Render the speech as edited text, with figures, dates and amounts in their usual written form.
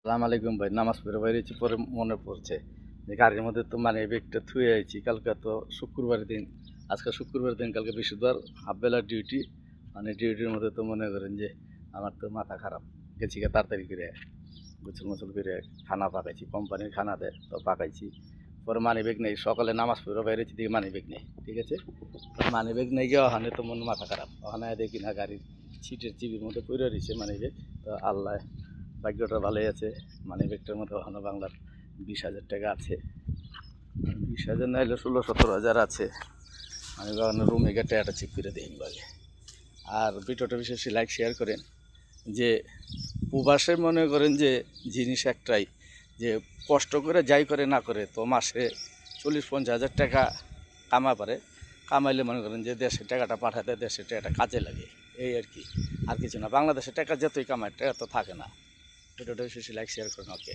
সালাম আলাইকুম ভাই, নামাজ পড়ে বাইরেছি, পরে মনে পড়ছে যে গাড়ির মধ্যে তো মানে ব্যাগটা থুয়ে আইছি। কালকে তো শুক্রবার দিন, আজকে শুক্রবার দিন, কালকে বৃহস্পতিবার হাফবেলার ডিউটি। মানে ডিউটির মধ্যে তো মনে করেন যে আমার তো মাথা খারাপ। গেছি গা তাড়াতাড়ি করে গোসল মোসল করে খানা পাকাইছি, কোম্পানির খানা দেয় তো পাকাইছি। পরে মানি ব্যাগ নেই, সকালে নামাজ পড়ে বাইরেছি, দিকে মানি ব্যাগ নেই। ঠিক আছে, মানি ব্যাগ নেই গিয়ে ওখানে তো মন মাথা খারাপ। ওখানে দেখি না গাড়ির সিটের চিবির মধ্যে পড়ে রয়েছে মানি ব্যাগ। তো আল্লাহ ভাগ্যটা ভালোই আছে, মানি ব্যাগটার মধ্যে ওখানে বাংলার 20,000 টাকা আছে। 20,000 না হলে 16-17,000 আছে। আমি ওখানে রুমে গিয়ে টাকাটা চেক করে দিই ভাগে। আর ভিডিওটা বিশেষ লাইক শেয়ার করেন। যে প্রবাসে মনে করেন যে জিনিস একটাই, যে কষ্ট করে যাই করে না করে তো মাসে 40-50,000 টাকা কামা পারে। কামাইলে মনে করেন যে দেশের টাকাটা পাঠাতে, দেশের টাকাটা কাজে লাগে, এই আর কি। আর কিছু না, বাংলাদেশের টাকা যতই কামায় টাকা তো থাকে না। ভিডিওটা বিশেষ লাইক শেয়ার করেন। ওকে।